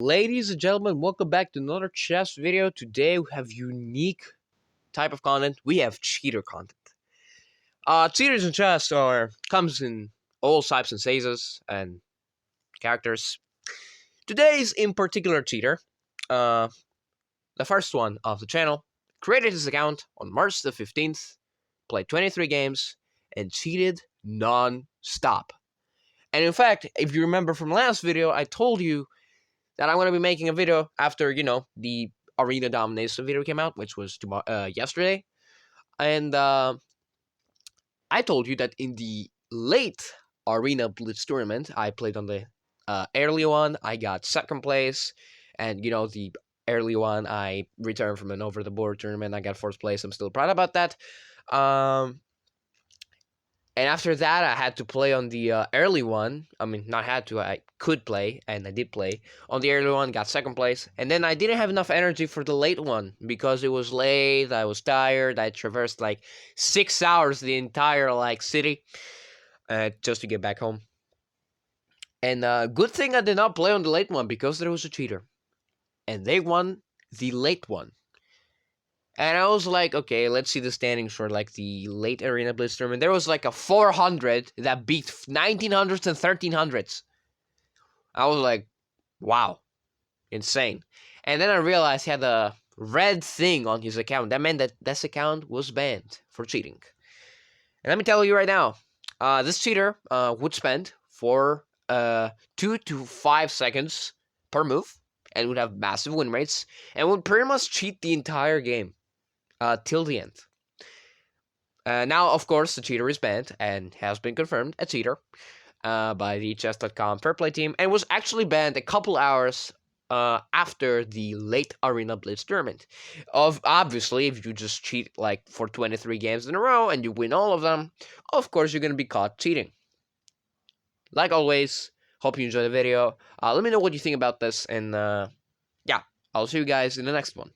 Ladies and gentlemen, welcome back to another chess video. Today we have unique type of content. We have cheater content. Cheaters in chess comes in all types and sizes and characters. Today's in particular cheater, uh, the first one of the channel, created his account on March the 15th, played 23 games, and cheated non-stop. And in fact, if you remember from last video, I told you that I'm going to be making a video after, the Arena Domination video came out, which was yesterday. And I told you that in the late Arena Blitz tournament, I played on the early one. I got second place. And, the early one, I returned from an over-the-board tournament. I got fourth place. I'm still proud about that. And after that, I had to play on the early one. I mean, not had to, I could play, and I did play. On the early one, got second place. And then I didn't have enough energy for the late one, because it was late, I was tired, I traversed like 6 hours the entire city, just to get back home. And good thing I did not play on the late one, because there was a cheater. And they won the late one. And I was like, okay, let's see the standings for the late Arena Blitz tournament. There was a 400 that beat 1900s and 1300s. I was like, wow, insane. And then I realized he had a red thing on his account. That meant that this account was banned for cheating. And let me tell you right now, this cheater would spend for 2 to 5 seconds per move and would have massive win rates and would pretty much cheat the entire game. Till the end. Now, of course, the cheater is banned and has been confirmed a cheater by the chess.com fair play team, and was actually banned a couple hours after the late Arena Blitz tournament. Obviously, if you just cheat for 23 games in a row and you win all of them, of course you're going to be caught cheating. Like always, hope you enjoyed the video. Let me know what you think about this, and yeah, I'll see you guys in the next one.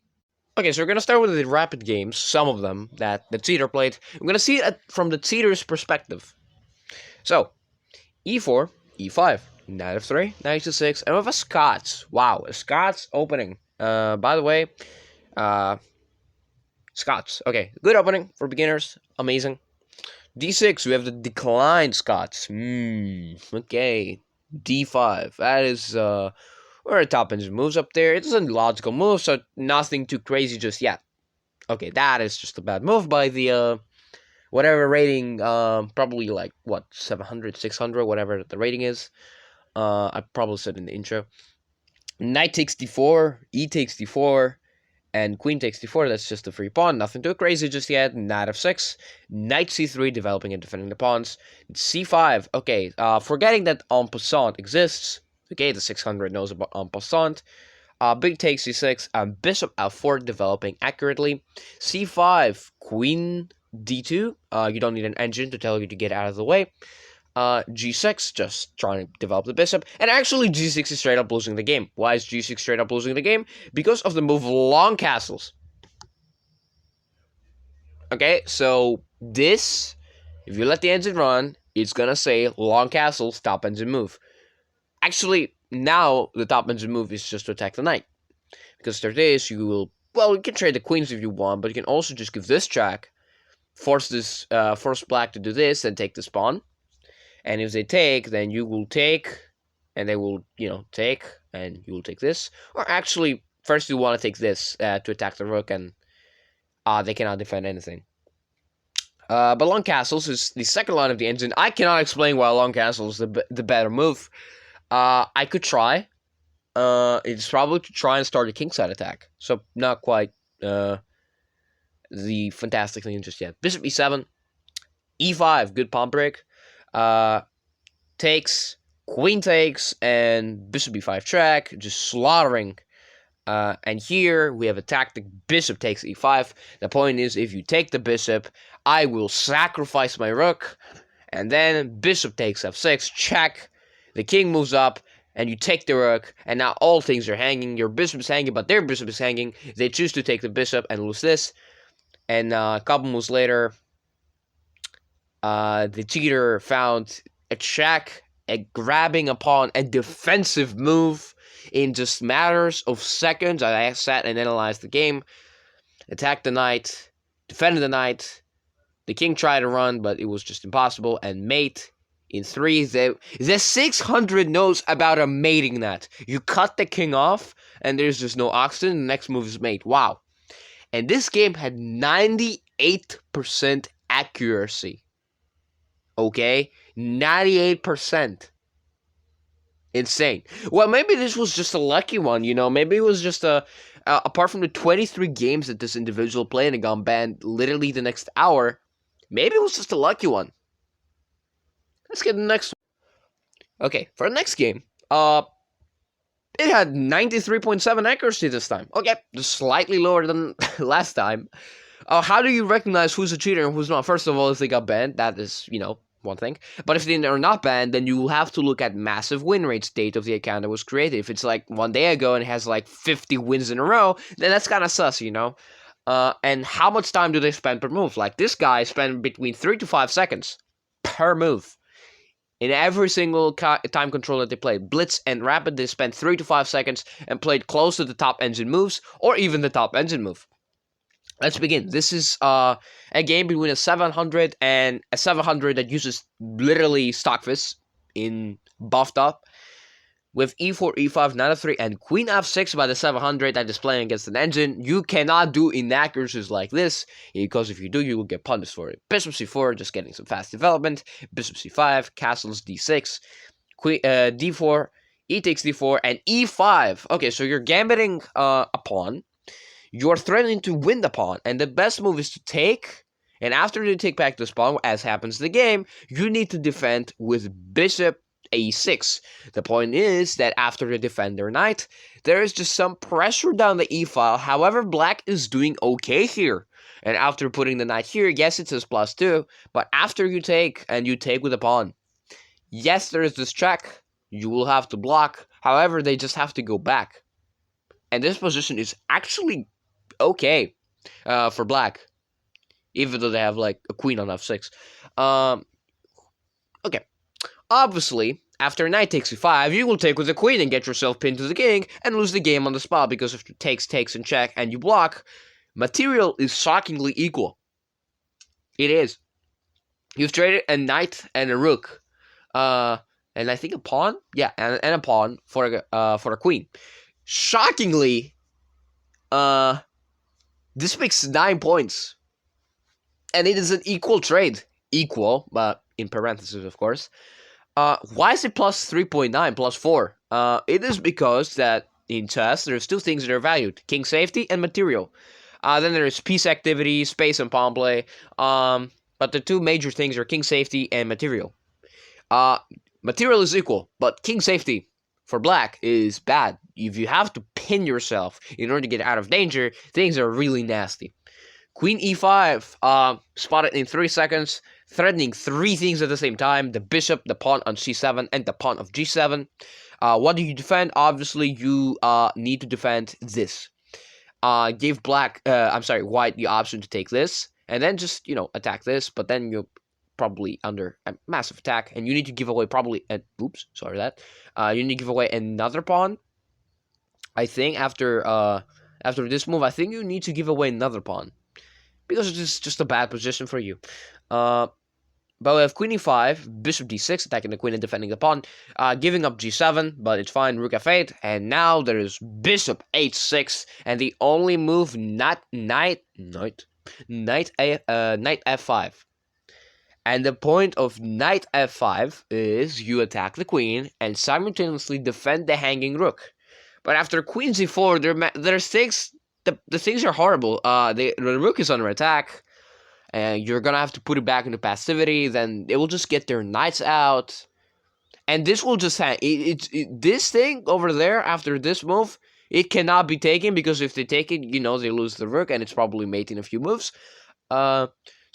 Okay, so we're going to start with the rapid games, some of them that the cheater played. We're going to see it from the cheater's perspective. So, e4, e5, knight f3, knight to6, and we have a Scots. Wow, a Scots opening. By the way, Scots. Okay, good opening for beginners. Amazing. d6, we have the declined Scots. Okay. d5, that is, or a top engine moves up there. It's a logical move, so nothing too crazy just yet. Okay, that is just a bad move by the, whatever rating, probably 700, 600, whatever the rating is. I probably said in the intro. Knight takes d4, e takes d4, and queen takes d4. That's just a free pawn, nothing too crazy just yet. Knight f6, knight c3, developing and defending the pawns. c5, okay, forgetting that en passant exists. Okay, the 600 knows about en passant. Big take c6, and bishop f4 developing accurately. c5, queen d2. You don't need an engine to tell you to get out of the way. g6, just trying to develop the bishop. And actually, g6 is straight up losing the game. Why is g6 straight up losing the game? Because of the move long castles. Okay, so this, if you let the engine run, it's gonna say long castles, top engine move. Actually, now the top engine move is just to attack the knight. Because after this, you will, well, you can trade the queens if you want, but you can also just give this check, force black to do this, and take this pawn. And if they take, then you will take, and they will, take, and you will take this. Or actually, first you want to take this to attack the rook, and they cannot defend anything. But long castles is the second line of the engine. I cannot explain why long castles is the better move. I could try. It's probably to try and start a kingside attack. So, not quite the fantastic thing just yet. Bishop e7, e5, good pawn break. Takes, queen takes, and bishop e5 check, just slaughtering. And here we have a tactic, bishop takes e5. The point is, if you take the bishop, I will sacrifice my rook. And then bishop takes f6, check. The king moves up, and you take the rook, and now all things are hanging. Your bishop is hanging, but their bishop is hanging. They choose to take the bishop and lose this. And a couple moves later, the cheater found a check, a grabbing a pawn, a defensive move. In just matters of seconds, I sat and analyzed the game, attacked the knight, defended the knight. The king tried to run, but it was just impossible. And mate in 3. The 600 knows about a mating net. You cut the king off, and there's just no oxygen. The next move is mate. Wow. And this game had 98% accuracy. Okay? 98%. Insane. Well, maybe this was just a lucky one, you know? Maybe it was just apart from the 23 games that this individual played and got banned literally the next hour, maybe it was just a lucky one. Let's get the next one. Okay, for the next game, it had 93.7 accuracy this time. Okay, just slightly lower than last time. How do you recognize who's a cheater and who's not? First of all, if they got banned, that is, one thing. But if they are not banned, then you will have to look at massive win rates date of the account that was created. If it's like 1 day ago and it has like 50 wins in a row, then that's kind of sus, and how much time do they spend per move? Like this guy spent between 3 to 5 seconds per move. In every single time control that they played, Blitz and Rapid, they spent 3 to 5 seconds and played close to the top engine moves, or even the top engine move. Let's begin. This is a game between a 700 and a 700 that uses literally Stockfish in buffed up, with e4, e5, knight f3, and queen f6 by the 700 that is playing against an engine. You cannot do inaccuracies like this, because if you do, you will get punished for it. Bishop c4, just getting some fast development. Bishop c5, castles d6, queen, d4, e takes d4, and e5. Okay, so you're gambiting a pawn. You're threatening to win the pawn, and the best move is to take, and after you take back this pawn, as happens in the game, you need to defend with bishop a6. The point is that after the defender knight, there is just some pressure down the e-file. However, black is doing okay here. And after putting the knight here, yes, it says +2, but after you take, and you take with a pawn, yes, there is this check. You will have to block. However, they just have to go back. And this position is actually okay for black, even though they have like a queen on f6. Okay. Obviously, after knight takes e5, you will take with the queen and get yourself pinned to the king and lose the game on the spot, because if it takes, and check, and you block, material is shockingly equal. It is. You've traded a knight and a rook, and I think a pawn, yeah, and a pawn for a queen. Shockingly, this makes 9 points, and it is an equal trade. Equal, but in parentheses, of course. Why is it plus 3.9, plus 4? It is because that in chess, there's 2 things that are valued: king safety and material. Then there's piece activity, space, and pawn play. But the 2 major things are king safety and material. Material is equal, but king safety for black is bad. If you have to pin yourself in order to get out of danger, things are really nasty. Queen e5, spotted in 3 seconds, threatening 3 things at the same time: the bishop, the pawn on c7, and the pawn of g7. What do you defend? Obviously, you need to defend this. Give white the option to take this, and then just, attack this, but then you're probably under a massive attack, and you need to give away you need to give away another pawn. I think after this move, I think you need to give away another pawn, because it's just a bad position for you. But we have queen e5, bishop d6, attacking the queen and defending the pawn, giving up g7, but it's fine, rook f8, and now there is bishop h6, and the only move, knight f5. And the point of knight f5 is you attack the queen and simultaneously defend the hanging rook. But after queen c4, there's things. The things are horrible. The rook is under attack, and you're gonna have to put it back into passivity. Then it will just get their knights out, and this will just hang. This thing over there after this move, it cannot be taken, because if they take it, they lose the rook, and it's probably mate in a few moves.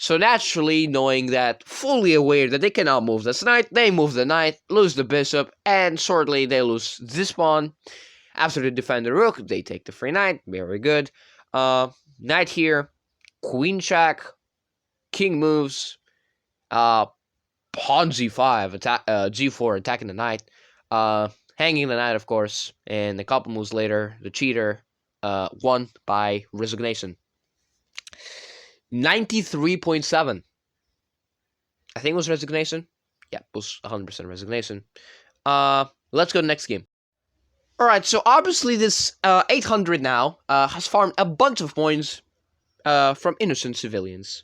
So naturally, knowing that, fully aware that they cannot move this knight, they move the knight, lose the bishop, and shortly they lose this pawn. After they defend the rook, they take the free knight. Very good. Knight here, queen check, king moves, pawn g5, attack, g4, attacking the knight. hanging the knight, of course, and a couple moves later, the cheater won by resignation. 93.7. I think it was resignation. Yeah, it was 100% resignation. Let's go to the next game. Alright, so obviously this 800 now has farmed a bunch of points from innocent civilians.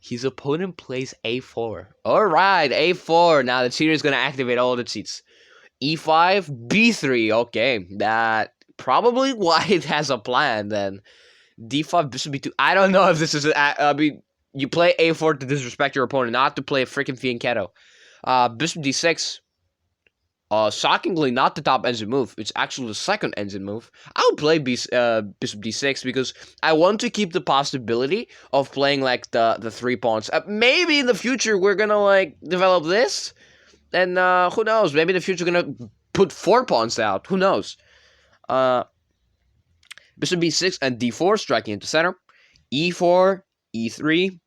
His opponent plays a4. Alright, a4. Now the cheater is going to activate all the cheats. e5, b3. Okay, that probably White has a plan then. d5, bishop b2. I don't know if this is... I mean, you play a4 to disrespect your opponent, not to play a freaking fianchetto. Bishop d6. Shockingly, not the top engine move. It's actually the second engine move. I would play bishop d6 because I want to keep the possibility of playing like the 3 pawns. Maybe in the future we're gonna like develop this, and who knows? Maybe in the future we're gonna put 4 pawns out. Who knows? Bishop b6 and d4 striking into center. e4, e3.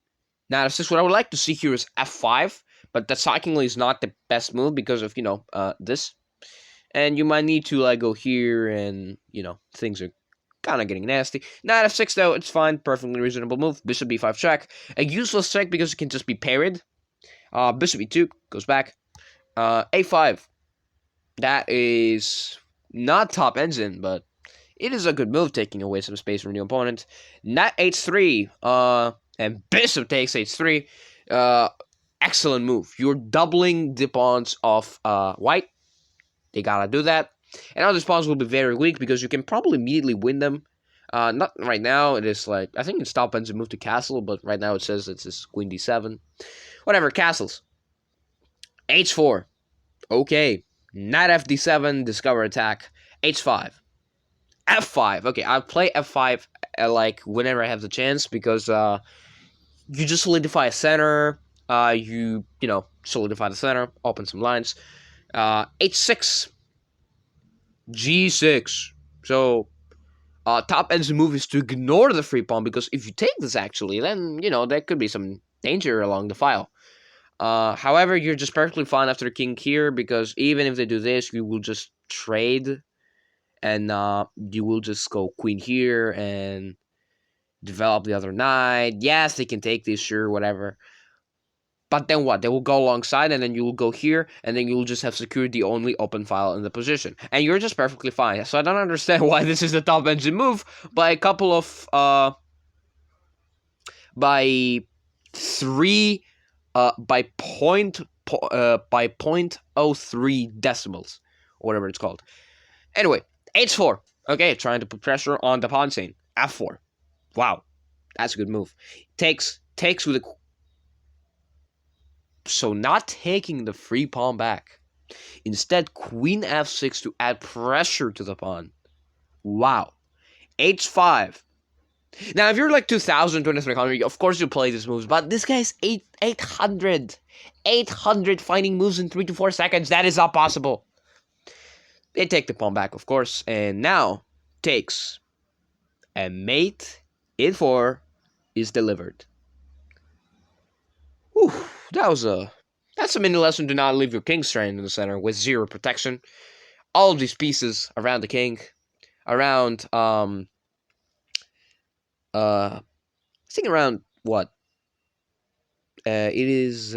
Now f6. What I would like to see here is f5. But that shockingly is not the best move because of, this. And you might need to, like, go here and, things are kind of getting nasty. Knight f6, though, it's fine. Perfectly reasonable move. Bishop b5 check. A useless check because it can just be parried. Bishop e2 goes back. a5. That is not top engine, but it is a good move, taking away some space from the opponent. Knight h3. And bishop takes h3. Excellent move. You're doubling the pawns of White. They gotta do that. And now these pawns will be very weak because you can probably immediately win them. Not right now. It is like, I think it's top ends and move to castle, but right now it says it's this queen d7. Whatever, castles. h4. Okay. Knight fd7, discover attack. h5. f5. Okay, I'll play f5 like whenever I have the chance because you just solidify a center. You solidify the center, open some lines. h6, g6. So, top ends move is to ignore the free pawn, because if you take this actually, then, there could be some danger along the file. However, you're just perfectly fine after king here, because even if they do this, you will just trade, and you will just go queen here, and develop the other knight. Yes, they can take this, sure, whatever. But then what? They will go alongside, and then you will go here, and then you will just have secured the only open file in the position. And you're just perfectly fine. So I don't understand why this is the top engine move by a couple of, by 0.03 decimals, or whatever it's called. Anyway, h4. Okay, trying to put pressure on the pawn chain. f4. Wow, that's a good move. Takes with a... So not taking the free pawn back. Instead, queen f6 to add pressure to the pawn. Wow. h5. Now, if you're like 2,000, 2,300, of course you'll play these moves. But this guy's 800. 800 finding moves in 3 to 4 seconds. That is not possible. They take the pawn back, of course. And now, takes. And mate in 4 is delivered. Whew. That's a mini lesson. Do not leave your king stranded in the center with 0 protection. All of these pieces around the king, around I think around what? It is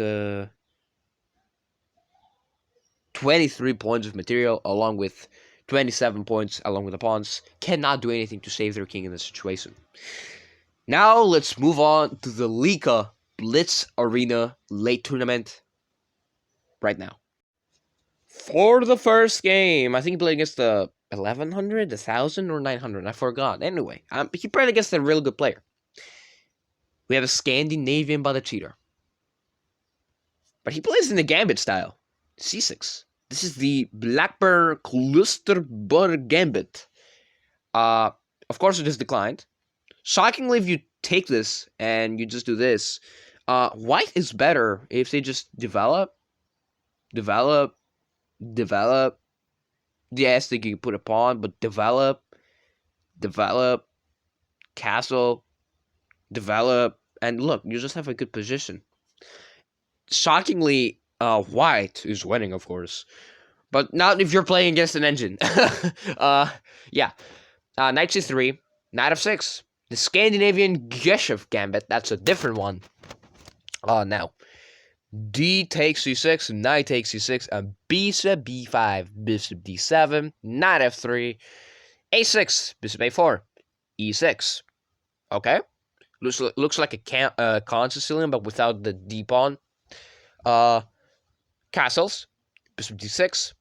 23 points of material, along with 27 points along with the pawns. Cannot do anything to save their king in this situation. Now let's move on to the Lika Blitz Arena late tournament right now. For the first game, I think he played against the 1,100, 1,000, or 900. I forgot. Anyway, he played against a really good player. We have a Scandinavian by the cheater. But he plays in the Gambit style. C6. This is the Blackburn Clusterberg Gambit. Of course, it is declined. Shockingly, if you take this and you just do this, White is better if they just develop. Yes, they can put a pawn, but develop, castle, develop, and look, you just have a good position. Shockingly, White is winning, of course. But not if you're playing against an engine. Yeah. Knight c3, knight f6. The Scandinavian Geshev gambit, that's a different one. Now, D takes c6, knight takes c6, and bishop b5, bishop d7, knight f3, a6, bishop a4, e6. Okay, looks like a con Sicilian, but without the d pawn. Castles, bishop d6,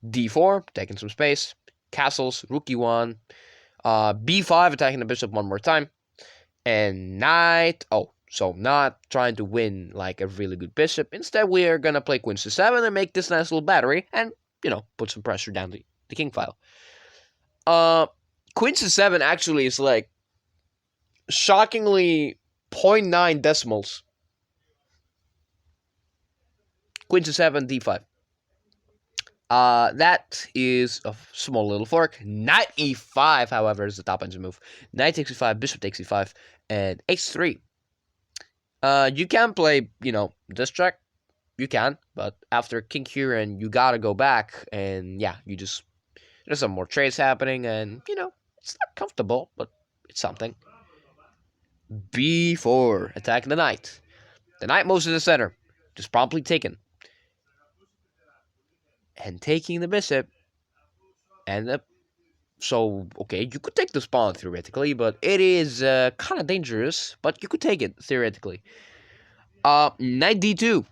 d4, taking some space. Castles, rook e1, b5, attacking the bishop one more time, and knight. Oh, so not trying to win like a really good bishop. Instead, we are gonna play queen c7 and make this nice little battery, and put some pressure down the king file. Queen c7 actually is like shockingly 0.9 decimals. Queen c7, d5. That is a small little fork. Knight e5, however, is the top engine move. Knight takes e5, bishop takes e5, and h3. You can play, this track. You can, but after king here, and you gotta go back, and yeah, there's some more trades happening, and it's not comfortable, but it's something. b4, attacking the knight. The knight moves to the center, just promptly taken. And taking the bishop, and so, okay, you could take this pawn theoretically, but it is kind of dangerous, but you could take it theoretically. Knight d2.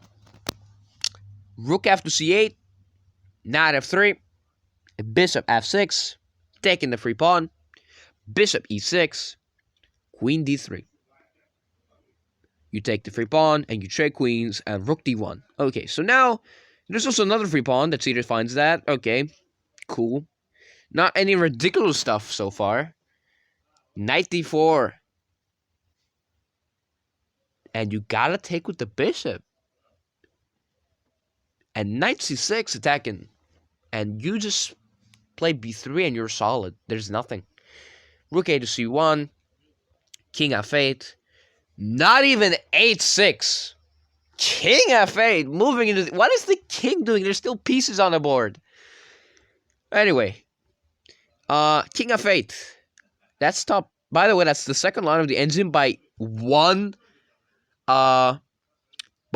Rook f to c8. Knight f3. Bishop f6. Taking the free pawn. Bishop e6. Queen d3. You take the free pawn, and you trade queens, and rook d1. Okay, so now, there's also another free pawn that Cedar finds that. Okay, cool. Not any ridiculous stuff so far. Knight d4. And you gotta take with the bishop. And knight c6 attacking. And you just play b3 and you're solid. There's nothing. Rook a to c1. King f8. Not even h6. King f8. Moving into... What is the king doing? There's still pieces on the board. Anyway. King f8. That's top. By the way, that's the second line of the engine by by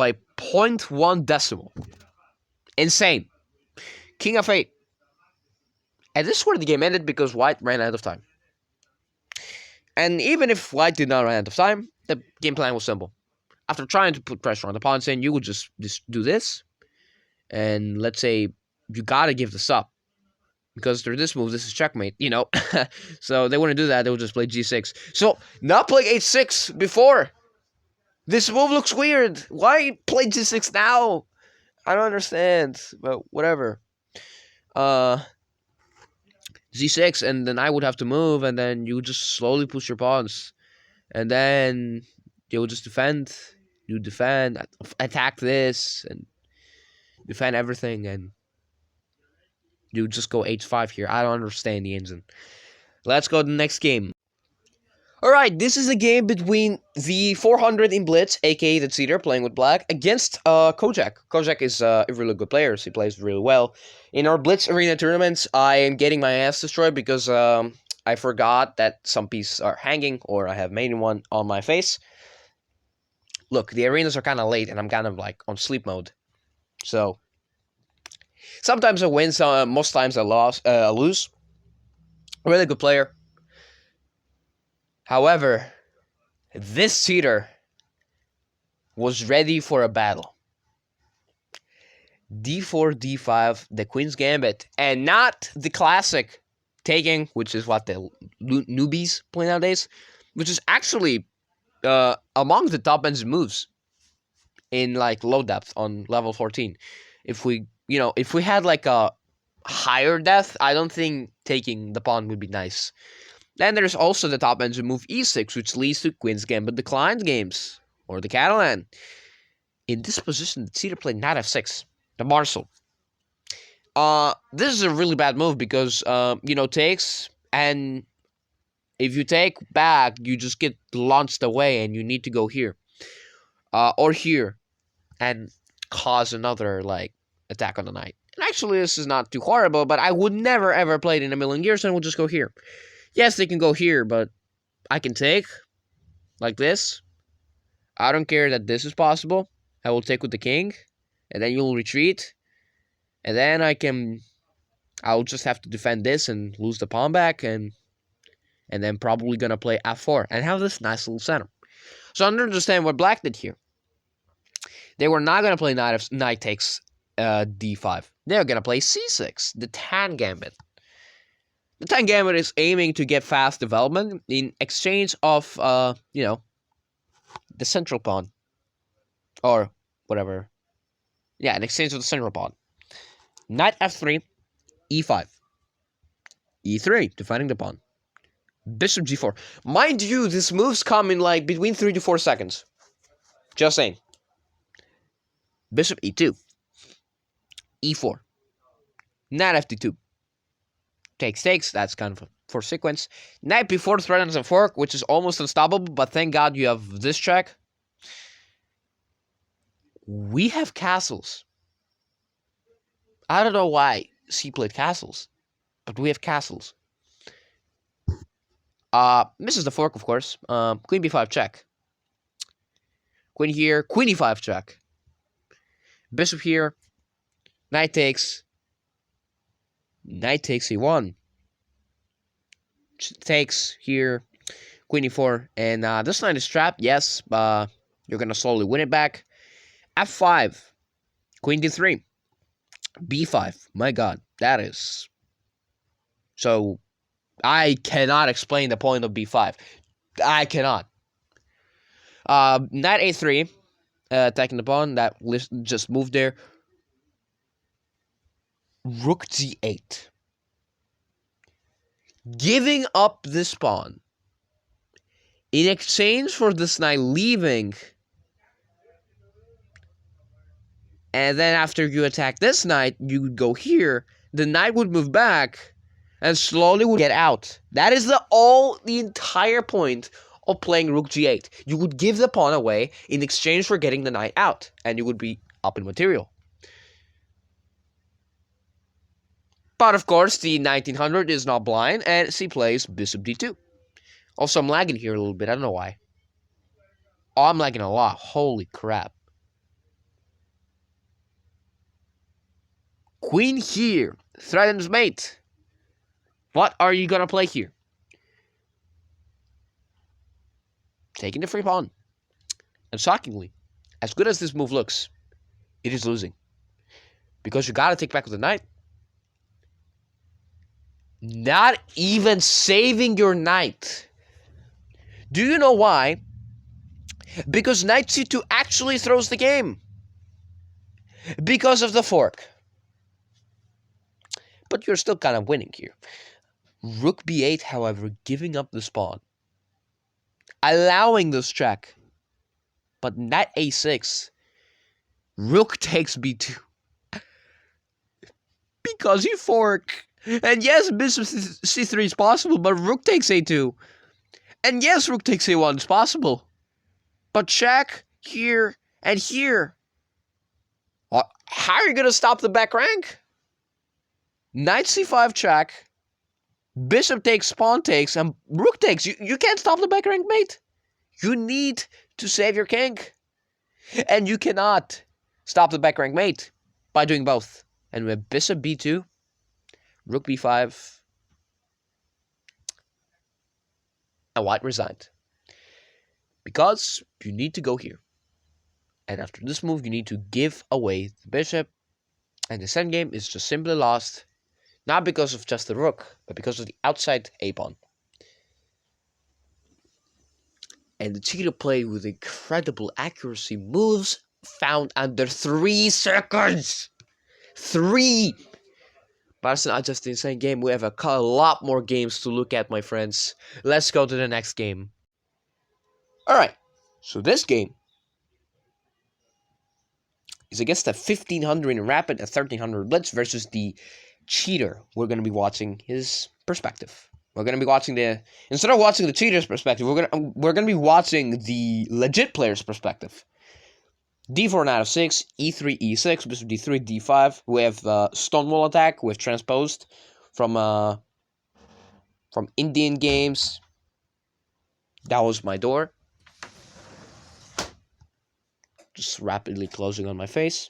0.1 decimal. Insane. King f8. And this is where the game ended because white ran out of time. And even if white did not run out of time, the game plan was simple. After trying to put pressure on the pawn, saying you would just do this. And let's say you gotta give this up. Because through this move, this is checkmate, So they wouldn't do that, they would just play g6. So, not playing h6 before. This move looks weird. Why play g6 now? I don't understand, but whatever. g6, and then I would have to move, and then you would just slowly push your pawns. And then you would just defend. You defend, attack this, and defend everything, and you just go h5 here. I don't understand the engine. Let's go to the next game. Alright, this is a game between the 400 in Blitz, aka the Cedar, playing with black, against Kojak. Kojak is a really good player, so he plays really well. In our Blitz Arena tournaments, I am getting my ass destroyed because I forgot that some pieces are hanging, or I have made one on my face. Look, the arenas are kind of late, and I'm kind of like on sleep mode. So, sometimes I win, most times I lose. A really good player. However, this Cedar was ready for a battle. d4, d5, the Queen's Gambit, and not the classic taking, which is what the newbies play nowadays, which is actually among the top ends moves in like low depth on level 14. If we had like a higher depth, I don't think taking the pawn would be nice. Then there's also the top engine move e6, which leads to Queen's Gambit declined games, or the Catalan. In this position, the Cedar played knight f6, the Marshal. This is a really bad move because, takes, and if you take back, you just get launched away, and you need to go here. Or here. And cause another, like, attack on the knight. And actually, this is not too horrible, but I would never ever play it in a million years, and we'll just go here. Yes, they can go here, but I can take, like this. I don't care that this is possible. I will take with the king, and then you'll retreat. And then I'll just have to defend this and lose the pawn back, and then probably gonna play f4 and have this nice little center. So I understand what black did here. They were not gonna play knight takes d5. They're gonna play c6, the tan gambit. The tan gambit is aiming to get fast development in exchange of the central pawn, or whatever. Yeah, in exchange of the central pawn. Knight f3, e5, e3, defending the pawn. Bishop g4. Mind you, these moves come in like between 3 to 4 seconds. Just saying. Bishop e2, e4, knight fd2. Takes, that's kind of a for sequence. Knight b4 threatens a fork, which is almost unstoppable, but thank God you have this check. We have castles. I don't know why C played castles, but we have castles. Misses the fork, of course. Queen b5 check. Queen here, queen e5 check. Bishop here, knight takes e1. Takes here, queen e4, and this knight is trapped. Yes, you're gonna slowly win it back. f5, queen d3, b5. My God, that is so. I cannot explain the point of b5. I cannot. Knight a3, attacking the pawn. That just moved there. Rook g8. Giving up this pawn in exchange for this knight leaving. And then after you attack this knight, you would go here. The knight would move back and slowly would get out. That is the entire point of playing rook g8. You would give the pawn away in exchange for getting the knight out, and you would be up in material. But of course, the 1900 is not blind, and C plays bishop d2. Also, I'm lagging here a little bit. I don't know why. Oh, I'm lagging a lot. Holy crap. Queen here. Threatens mate. What are you gonna play here? Taking the free pawn. And shockingly, as good as this move looks, it is losing. Because you gotta take back with the knight. Not even saving your knight. Do you know why? Because knight c2 actually throws the game. Because of the fork. But you're still kind of winning here. Rook b8, however, giving up this pawn. Allowing this check. But knight a6. Rook takes b2. Because you fork. And yes, bishop c3 is possible, but rook takes a2. And yes, rook takes a1 is possible. But check here and here. How are you going to stop the back rank? Knight c5 check. Bishop takes, pawn takes, and rook takes. You can't stop the back rank, mate. You need to save your king. And you cannot stop the back rank mate by doing both. And with bishop b2, rook b5, and white resigned. Because you need to go here. And after this move, you need to give away the bishop. And this endgame is just simply lost. Not because of just the rook, but because of the outside a-pawn. And the cheater played with incredible accuracy moves found under 3 seconds. 3! But it's not just an insane game. We have a lot more games to look at, my friends. Let's go to the next game. Alright, so this game is against a 1500 in rapid and 1300 blitz versus the cheater. We're going to be watching his perspective. We're going to be watching instead of watching the cheater's perspective, we're going to be watching the legit player's perspective. d4 knight f6, e3, e6, bishop d3, d5. We have Stonewall attack with transposed from Indian games. That was my door. Just rapidly closing on my face.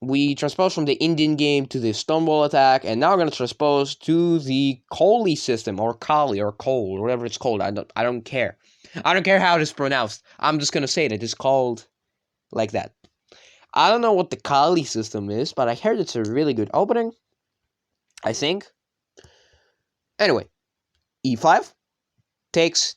We transpose from the Indian game to the Stonewall attack, and now we're gonna transpose to the Koli system, or Kali, or Cole, or whatever it's called. I don't care. I don't care how it is pronounced. I'm just gonna say that it's called like that. I don't know what the Kali system is, but I heard it's a really good opening. I think. Anyway, e5 takes.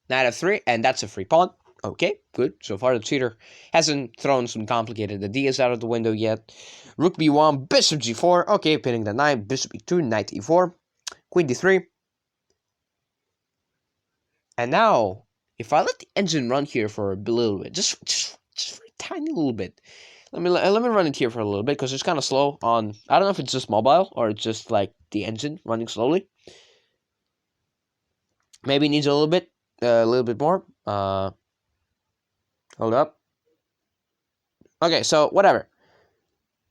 Knight f3, and that's a free pawn. Okay, good. So far the cheater hasn't thrown some complicated ideas out of the window yet. Rook b1, bishop g4. Okay, pinning the knight. Bishop e2, knight e4, queen d3. And now, if I let the engine run here for a little bit, just for a tiny little bit. Let me run it here for a little bit because it's kind of slow on. I don't know if it's just mobile or it's just like the engine running slowly. Maybe it needs a little bit more. Hold up. Okay, so whatever.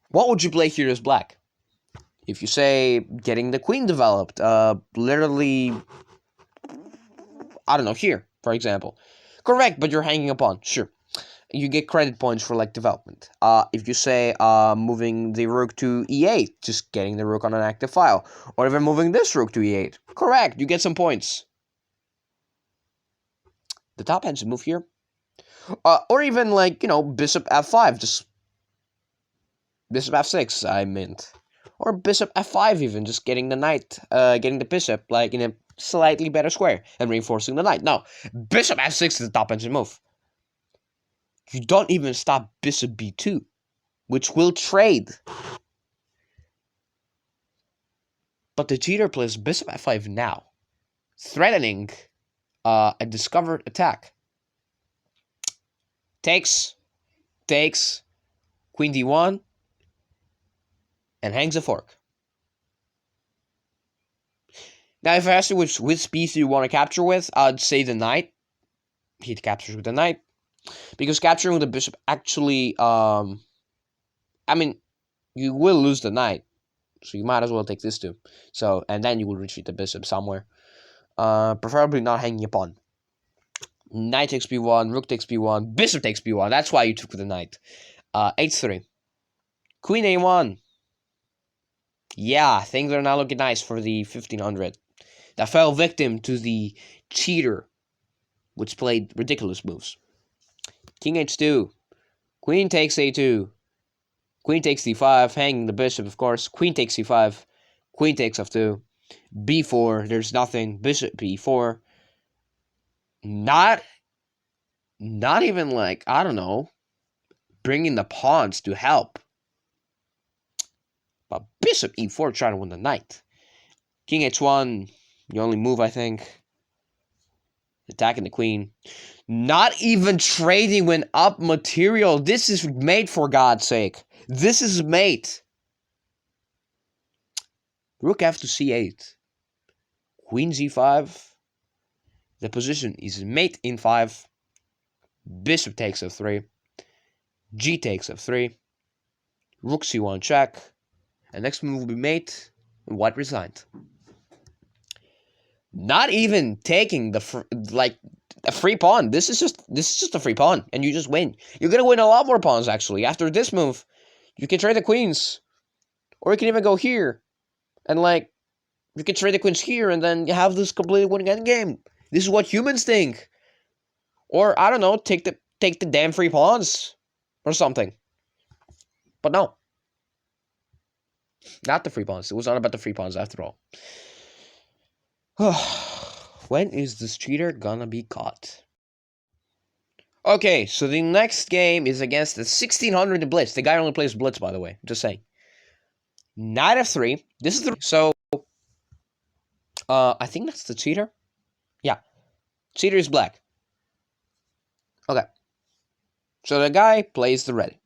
What would you play here as black? If you say getting the queen developed, literally, I don't know, here, for example. Correct, but you're hanging a pawn, sure. You get credit points for, like, development. If you say moving the rook to e8, just getting the rook on an active file. Or even moving this rook to e8. Correct, you get some points. The top ends move here. Or even, like, you know, bishop f5, just bishop f6, I meant. Or bishop f5 even, just getting the knight, getting the bishop, like, in a slightly better square, and reinforcing the knight. No, bishop f6 is the top engine move. You don't even stop bishop b2, which will trade. But the cheater plays bishop f5 now, threatening a discovered attack. Takes, queen d1, and hangs a fork. Now, if I ask you which piece do you want to capture with, I'd say the knight. He captures with the knight. Because capturing with the bishop actually, I mean, you will lose the knight. So you might as well take this too. So, and then you will retreat the bishop somewhere. Preferably not hanging a pawn. Knight takes b1, rook takes b1, bishop takes b1. That's why you took with the knight. h3. Queen a1. Yeah, things are now looking nice for the 1500. That fell victim to the cheater, which played ridiculous moves. King h2. Queen takes a2. Queen takes d5, hanging the bishop, of course. Queen takes c5. Queen takes f2. b4, there's nothing. Bishop b4. Not even like, I don't know, bringing the pawns to help. But bishop e4 trying to win the knight. King h1, the only move, I think. Attacking the queen. Not even trading when up material. This is mate, for God's sake. This is mate. Rook f to c8. Queen g5. The position is mate in 5. Bishop takes f3. G takes f3. Rook c1 check. And next move will be mate. And white resigned. Not even taking a free pawn. This is just a free pawn, and you just win. You're gonna win a lot more pawns actually. After this move, you can trade the queens, or you can even go here, and like you can trade the queens here, and then you have this completely winning endgame. This is what humans think, or I don't know, take the damn free pawns, or something. But no, not the free pawns. It was not about the free pawns after all. When is this cheater gonna be caught? Okay, so the next game is against the 1600 in Blitz. The guy only plays Blitz, by the way. Just saying. Knight f3. This is the... So, I think that's the cheater. Yeah. Cheater is black. Okay. So the guy plays the ready.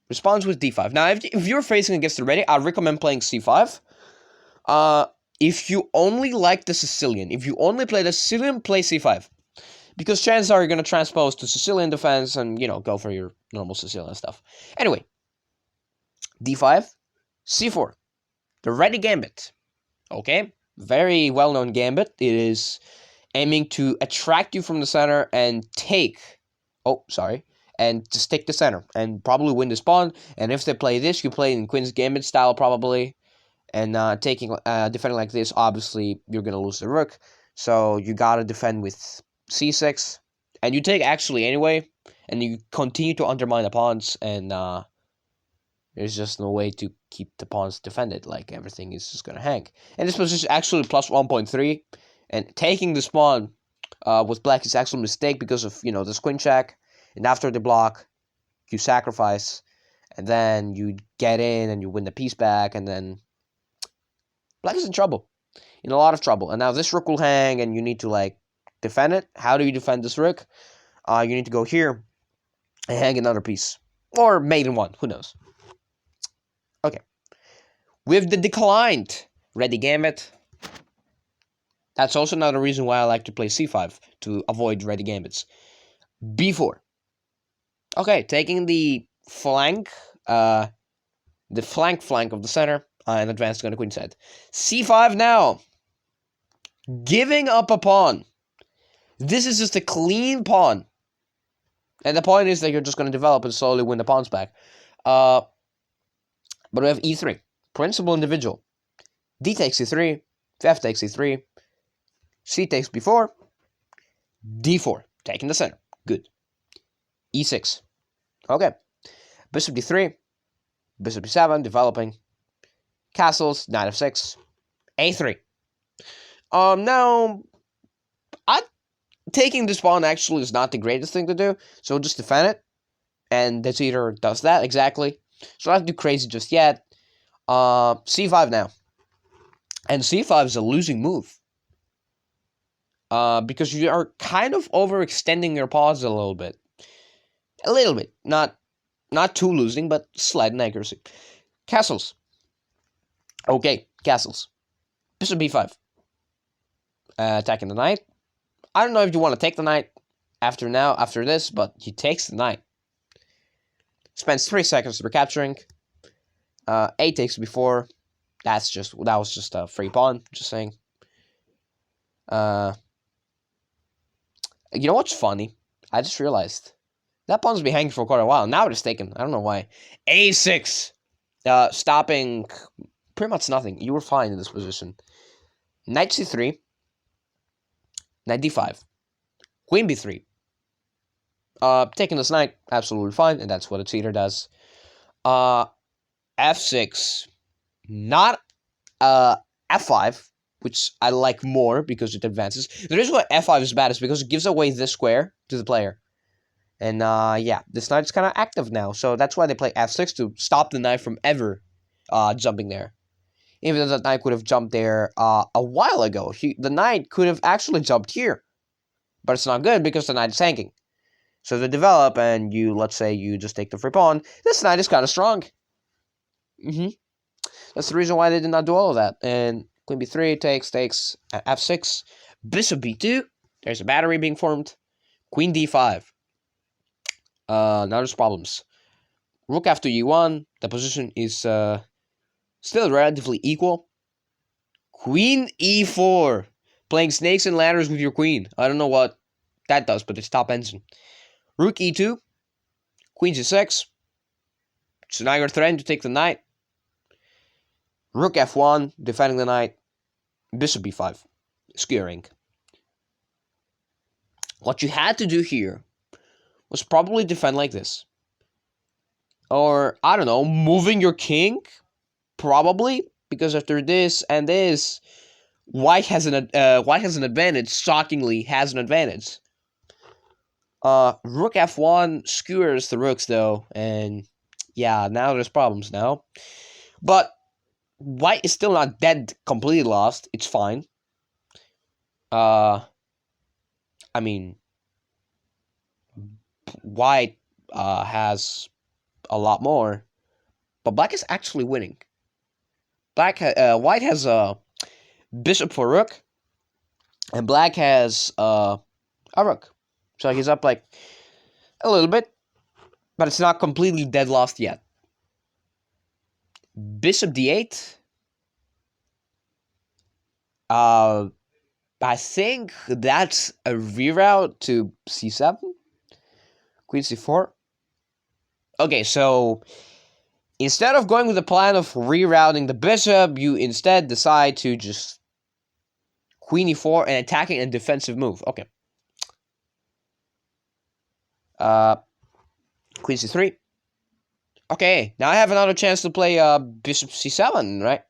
Responds with d5. Now, if you're facing against the ready, I recommend playing c5. If you only like the Sicilian, if you only play the Sicilian, play c5. because chances are you're going to transpose to Sicilian defense and, go for your normal Sicilian stuff. Anyway, d5, c4, the ready gambit. Okay, very well-known gambit. It is aiming to attract you from the center and take, and just take the center and probably win this pawn. And if they play this, you play in Queen's Gambit style probably. And defending like this, obviously you're gonna lose the rook. So you gotta defend with c6, and you take actually anyway, and you continue to undermine the pawns. And there's just no way to keep the pawns defended. Like everything is just gonna hang. And this position is actually plus 1.3, and taking this pawn with black is actually a mistake because of this queen check. And after the block, you sacrifice, and then you get in and you win the piece back, and then black is in trouble, in a lot of trouble. And now this rook will hang, and you need to defend it. How do you defend this rook? You need to go here and hang another piece, or mate in one. Who knows? Okay, with the declined ready gambit. That's also another reason why I like to play c5 to avoid ready gambits. b4. Okay, taking the flank of the center, and advancing on the queen side. c5 now. Giving up a pawn. This is just a clean pawn. And the point is that you're just going to develop and slowly win the pawns back. But we have e3. Principal individual. d takes e3. f takes e3. c takes b4. d4. Taking the center. Good. e6. Okay. Bishop d3. Bishop d7. Developing. Castles. Knight f6. a3. Now, taking this pawn actually is not the greatest thing to do, so just defend it, and the tutor does that exactly. So I don't have to do crazy just yet. c5 now, and c5 is a losing move, because you are kind of overextending your pawns a little bit, not too losing, but slight inaccuracy. Castles. Okay, castles. Bishop b5. Attacking the knight. I don't know if you want to take the knight after this, but he takes the knight. Spends 3 seconds recapturing. A takes b4. That was just a free pawn. Just saying. You know what's funny? I just realized that pawn's been hanging for quite a while. Now it is taken. I don't know why. a6. Stopping pretty much nothing. You were fine in this position. Knight c3. Knight d5. Queen b3. Taking this knight, absolutely fine, and that's what a cheater does. f6. Not f5, which I like more because it advances. The reason why f5 is bad is because it gives away this square to the player. And yeah, this knight is kind of active now, so that's why they play f6 to stop the knight from ever jumping there. Even though the knight could have jumped there a while ago. The knight could have actually jumped here. But it's not good because the knight is hanging. So they develop, and let's say you just take the free pawn. This knight is kind of strong. That's the reason why they did not do all of that. And queen b3 takes f6. Bishop b2. There's a battery being formed. Queen d5. Now there's problems. Rook after e1. The position is still relatively equal. Queen e4. Playing snakes and ladders with your queen. I don't know what that does, but it's top engine. Rook e2. Queen g6. So now you're threatening to take the knight. Rook f1. Defending the knight. Bishop b5. Skewering. What you had to do here was probably defend like this. Or, I don't know, moving your king? Probably, because after this and this, white has an advantage. Shockingly, has an advantage. Rook f1 skewers the rooks though, and yeah, now there's problems now. But white is still not dead, completely lost. It's fine. I mean, white has a lot more, but black is actually winning. White has a bishop for rook, and black has a rook. So he's up like a little bit, but it's not completely dead lost yet. Bishop d8. I think that's a reroute to c7. Queen c4. Okay, so instead of going with the plan of rerouting the bishop, you instead decide to just queen e4 and attacking a defensive move. Okay. Queen c3. Okay, now I have another chance to play bishop c7, right?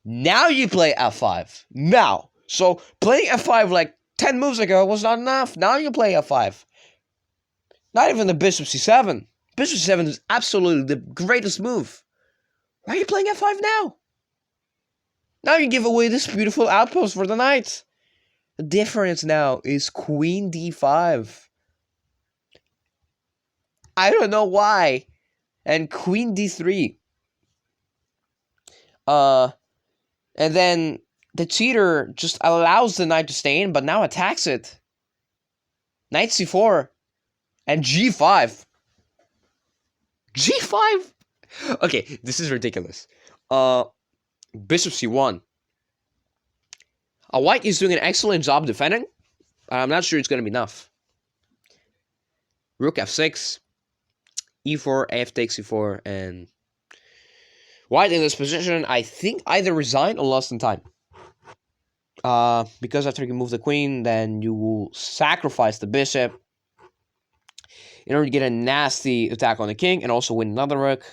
Now you play f5. Now. So playing f5 like 10 moves ago was not enough. Now you play f5. Not even the bishop c7. Bishop c7 is absolutely the greatest move. Why are you playing f5 now? Now you give away this beautiful outpost for the knight. The difference now is queen d5. I don't know why. And queen d3. And then the cheater just allows the knight to stay in, but now attacks it. Knight c4 and g5. G5? Okay, this is ridiculous. Bishop c1. White is doing an excellent job defending. I'm not sure it's going to be enough. Rook f6. e4, f takes e4, and White in this position, I think, either resigned or lost in time. Because after you move the queen, then you will sacrifice the bishop in order to get a nasty attack on the king and also win another rook.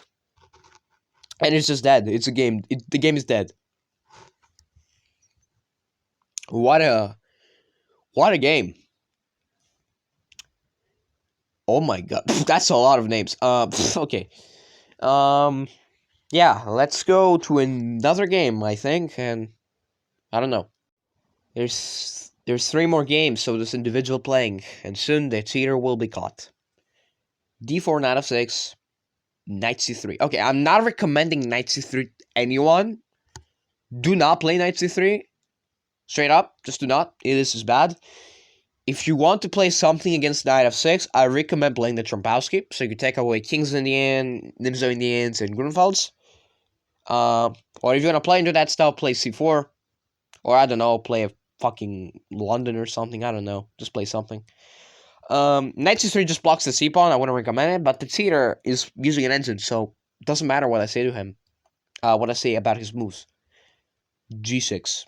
And it's just dead. It's a game. The game is dead. What a game. Oh my god. That's a lot of names. Okay. Yeah, let's go to another game, I think, and I don't know. There's 3 more games, so there's individual playing, and soon the cheater will be caught. d4, knight f6, knight c3. Okay, I'm not recommending knight c3 to anyone. Do not play knight c3. Straight up, just do not. It is bad. If you want to play something against knight f6, I recommend playing the Trompowsky, so you can take away kings in the end, Nimzo in the ends, and Grunwalds. Or if you want to play into that style, play c4. Or I don't know, play a fucking London or something. I don't know. Just play something. Knight c3 just blocks the c-pawn. I wouldn't recommend it. But the cheater is using an engine, so it doesn't matter what I say to him. What I say about his moves. g6.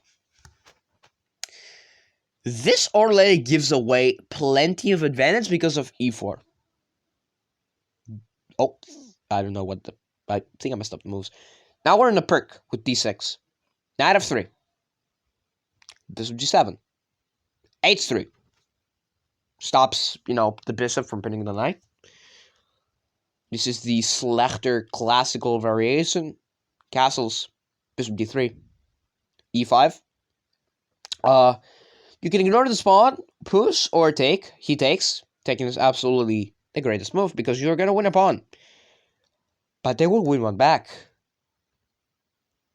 This already gives away plenty of advantage because of e4. Oh, I don't know what the... I think I messed up the moves. Now we're in the perk with d6. Knight f3. Bishop g7. h3. Stops, the bishop from pinning the knight. This is the Slechter classical variation. Castles. Bishop d3. e5. You can ignore the pawn, push, or take. He takes. Taking is absolutely the greatest move because you're going to win a pawn. But they will win one back.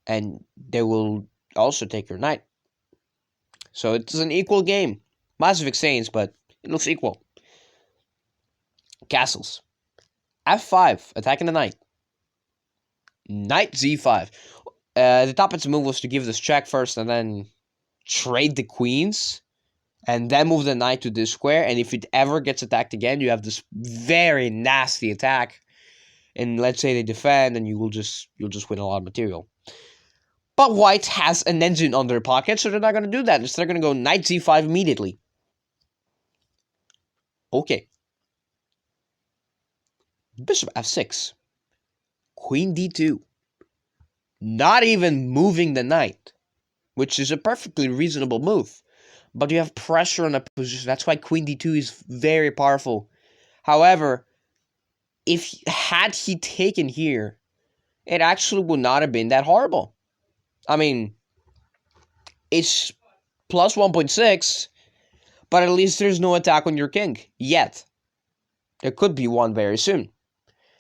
And they will also take your knight. So it's an equal game. Massive exchange, but it looks equal. Castles. f5, attacking the knight. Knight z5. The top of the move was to give this check first and then trade the queens. And then move the knight to this square. And if it ever gets attacked again, you have this very nasty attack. And let's say they defend, and you'll just win a lot of material. But white has an engine on their pocket, so they're not going to do that. Instead, they're going to go knight z5 immediately. Okay. Bishop f6. Queen d2. Not even moving the knight, which is a perfectly reasonable move. But you have pressure on the position. That's why queen d2 is very powerful. However, had he taken here, it actually would not have been that horrible. I mean, it's plus 1.6, but at least there's no attack on your king yet. There could be one very soon,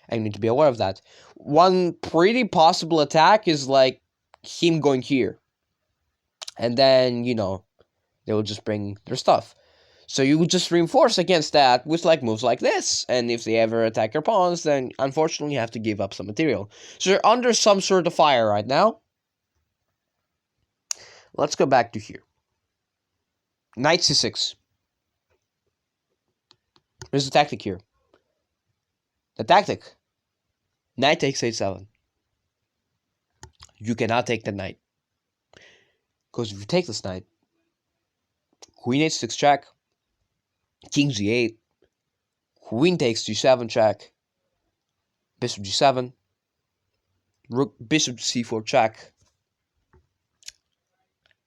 and you need to be aware of that. One pretty possible attack is like him going here, and then, they will just bring their stuff. So you would just reinforce against that with like moves like this. And if they ever attack your pawns, then unfortunately you have to give up some material. So you're under some sort of fire right now. Let's go back to here. Knight c6. There's a tactic here. The tactic. Knight takes h7. You cannot take the knight. Because if you take this knight, queen h6 check, king g8, queen takes g7 check, bishop g7, rook, bishop c4 check.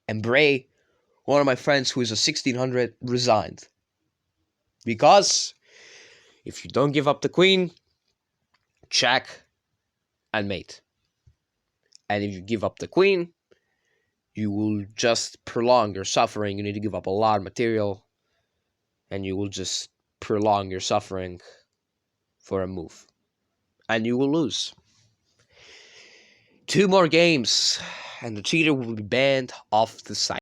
And Bray, one of my friends who is a 1600, resigned. Because if you don't give up the queen, check and mate. And if you give up the queen, you will just prolong your suffering. You need to give up a lot of material. And you will just prolong your suffering for a move. And you will lose. 2 more games. And the cheater will be banned off the site.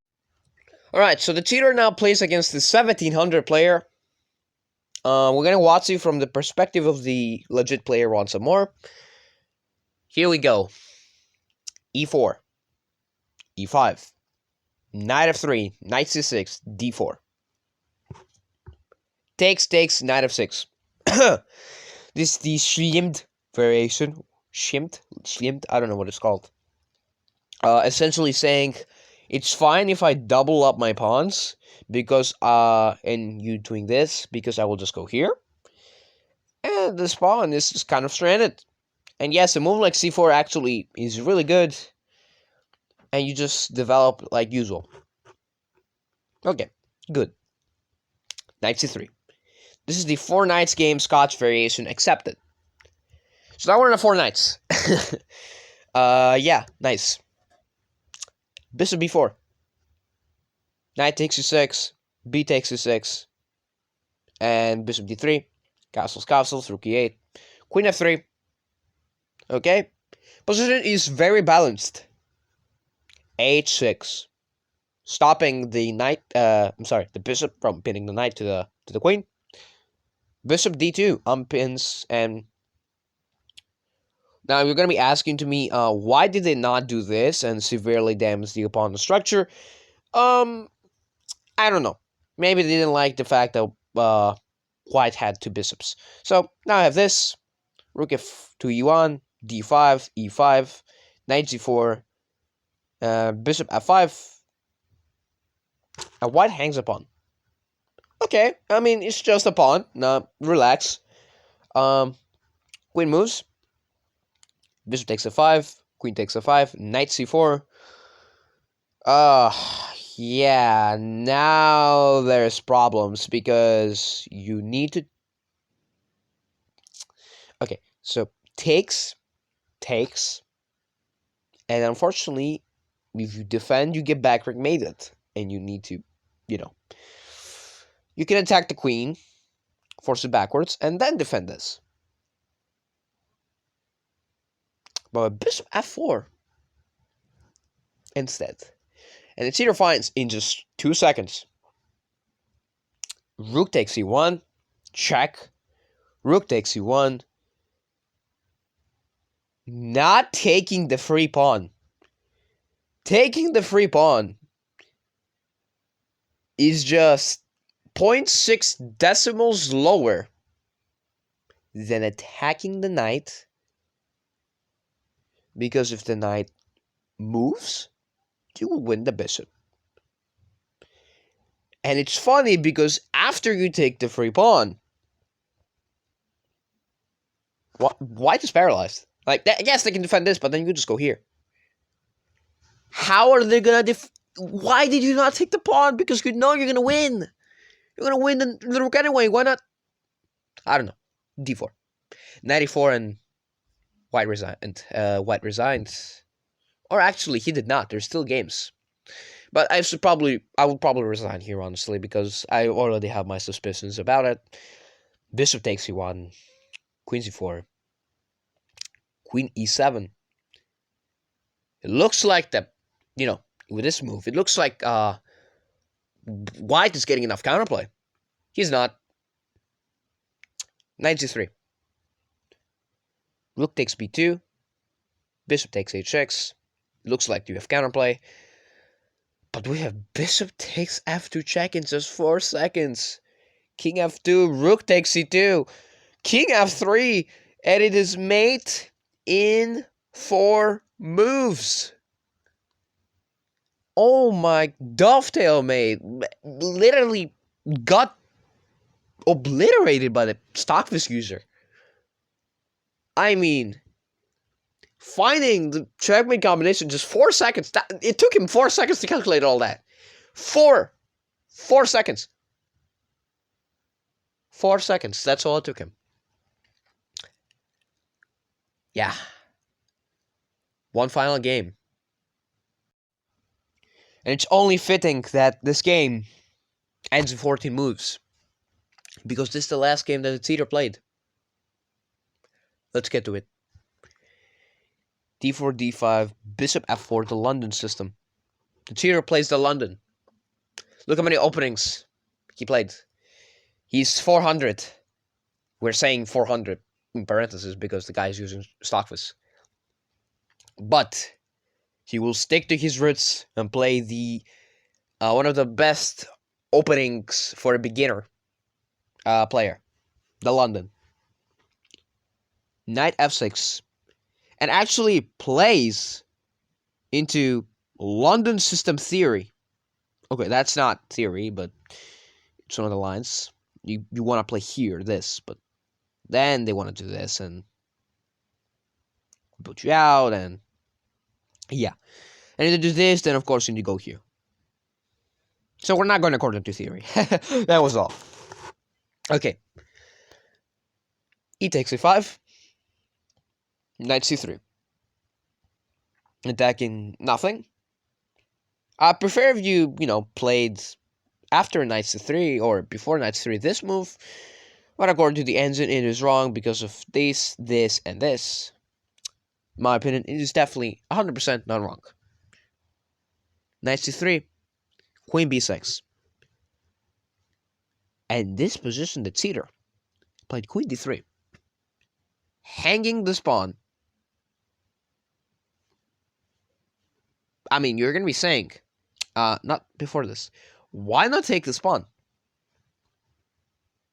Alright, so the cheater now plays against the 1700 player. We're going to watch it from the perspective of the legit player once more. Here we go. e4. e5. Knight f3. Knight c6. d4. Takes, knight f6. This is the Schlimt variation. Schlimt? I don't know what it's called. Essentially saying, it's fine if I double up my pawns, because, and you doing this, because I will just go here. And this pawn is just kind of stranded. And yes, a move like c4 actually is really good. And you just develop like usual. Okay, good. Knight c3. This is the 4 knights game Scotch variation accepted. So now we're in a 4 knights. Yeah, nice. Bishop b4. Knight takes e6. B takes e6. And bishop d3. Castles, rook e8. Queen f3. Okay. Position is very balanced. h6. Stopping the knight, the bishop from pinning the knight to the queen. Bishop d2 unpins, and now you're going to be asking to me, why did they not do this and severely damage the opponent's structure? I don't know. Maybe they didn't like the fact that white had 2 bishops. So now I have this. Rook f2 e1, d5, e5, knight g4, bishop f5. And white hangs a pawn. Okay, I mean, it's just a pawn. Now, relax. Queen moves. Bishop takes a5. Queen takes a5. Knight c4. Yeah, now there's problems because you need to... Okay, so takes, and unfortunately, if you defend, you get back mated, and you need to, you can attack the queen, force it backwards, and then defend this. But bishop f4 instead. And the cheater finds in just 2 seconds. Rook takes e1, check. Rook takes e1. Not taking the free pawn. Taking the free pawn is just 0.6 decimals lower than attacking the knight. Because if the knight moves, you will win the bishop. And it's funny because after you take the free pawn, white is paralyzed. Like, yes, they can defend this, but then you just go here. How are they gonna Why did you not take the pawn? Because you know you're gonna win. You're gonna win the rook anyway. Why not? I don't know. d4. 94 and white resigned. White resigned. Or actually, he did not. There's still games. But I would probably resign here, honestly, because I already have my suspicions about it. Bishop takes e1. Queen c4. Queen e7. It looks like with this move, it looks like white is getting enough counterplay. He's not. Knight g3. Rook takes b2. Bishop takes h6. Looks like you have counterplay. But we have bishop takes f2 check in just 4 seconds. King f2. Rook takes c2. King f3. And it is mate in 4 moves. Oh my, dovetail mate. Literally got obliterated by the Stockfish user. I mean, finding the checkmate combination just 4 seconds. It took him 4 seconds to calculate all that. 4 seconds. 4 seconds. That's all it took him. Yeah. One final game. And it's only fitting that this game ends in 14 moves. Because this is the last game that the Theater played. Let's get to it. d4, d5, bishop f4, the London system. The Theater plays the London. Look how many openings he played. He's 400. We're saying 400 in parentheses because the guy is using Stockfish. But he will stick to his roots and play the one of the best openings for a beginner player, the London. Knight f6, and actually plays into London system theory. Okay, that's not theory, but it's one of the lines. You want to play here, this, but then they want to do this and put you out, and yeah. And if you do this, then of course you need to go here. So we're not going according to theory. That was all. Okay. E takes a5. Knight c3. Attacking nothing. I prefer if you played after knight c3 or before knight c3 this move. But according to the engine, it is wrong because of this, and this. In my opinion, it is definitely 100% not wrong. Knight c3, queen b6. And this position, the Theater played queen d3. Hanging this pawn. I mean, you're going to be saying, not before this, why not take this pawn?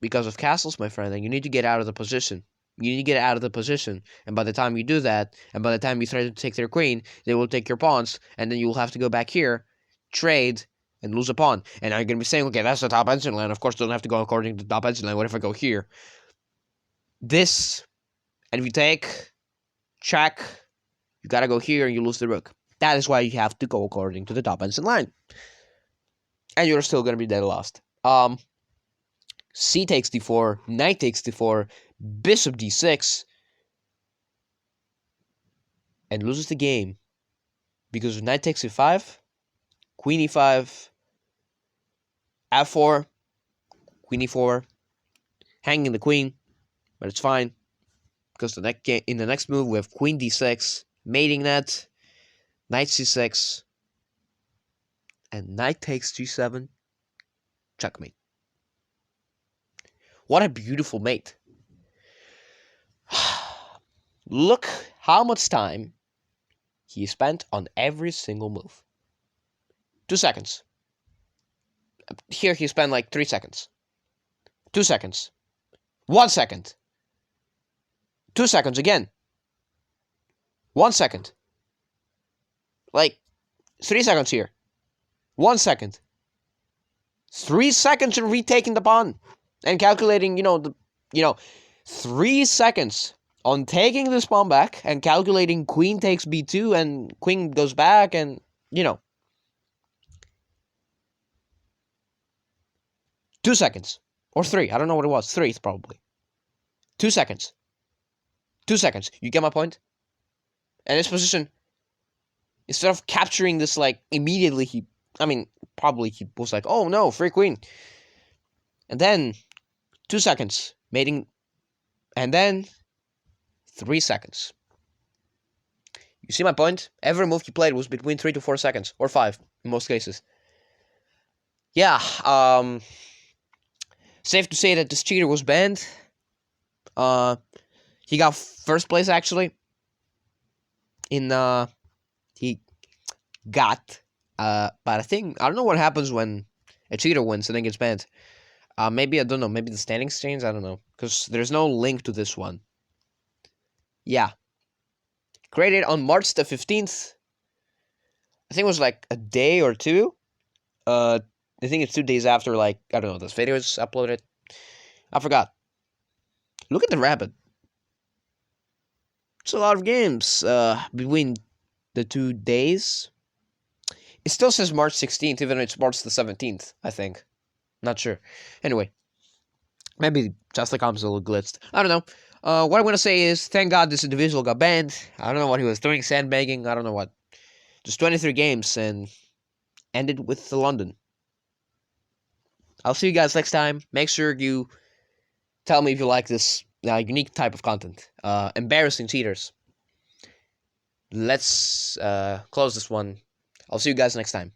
Because of castles, my friend, and you need to get out of the position. You need to get out of the position, and by the time you do that, and by the time you try to take their queen, they will take your pawns, and then you will have to go back here, trade, and lose a pawn. And now you're going to be saying, okay, that's the top engine line. Of course, don't have to go according to the top engine line. What if I go here? This, and if you take, check, you got to go here, and you lose the rook. That is why you have to go according to the top engine line. And you're still going to be dead lost. C takes d4, knight takes d4, bishop d6, and loses the game because of knight takes e5, queen e5, f4, queen e4, hanging the queen, but it's fine because in the next move we have queen d6, mating that, knight c6, and knight takes g7, checkmate. What a beautiful mate. Look how much time he spent on every single move. 2 seconds. Here he spent like 3 seconds. 2 seconds. 1 second. 2 seconds again. 1 second. Like 3 seconds here. 1 second. 3 seconds in retaking the pawn. And calculating, 3 seconds on taking this pawn back and calculating queen takes b2 and queen goes back and, 2 seconds. Or 3. I don't know what it was. 3 probably. 2 seconds. 2 seconds. You get my point? And this position, instead of capturing this, immediately, probably he was like, oh no, free queen. And then 2 seconds, mating, and then 3 seconds. You see my point? Every move he played was between 3 to 4 seconds, or 5 in most cases. Yeah, Safe to say that this cheater was banned. He got first place actually. He got. But I don't know what happens when a cheater wins and then gets banned. Maybe I don't know. Maybe the standings change. I don't know because there's no link to this one. Yeah, created on March the 15th. I think it was like a day or two. I think it's 2 days after, like, I don't know, this video is uploaded. I forgot. Look at the rabbit. It's a lot of games between the 2 days. It still says March 16th, even though it's March the 17th, I think. Not sure. Anyway, maybe just the comments a little glitched. I don't know. What I'm going to say is, thank God this individual got banned. I don't know what he was doing, sandbagging, I don't know what. Just 23 games and ended with the London. I'll see you guys next time. Make sure you tell me if you like this unique type of content. Embarrassing cheaters. Let's close this one. I'll see you guys next time.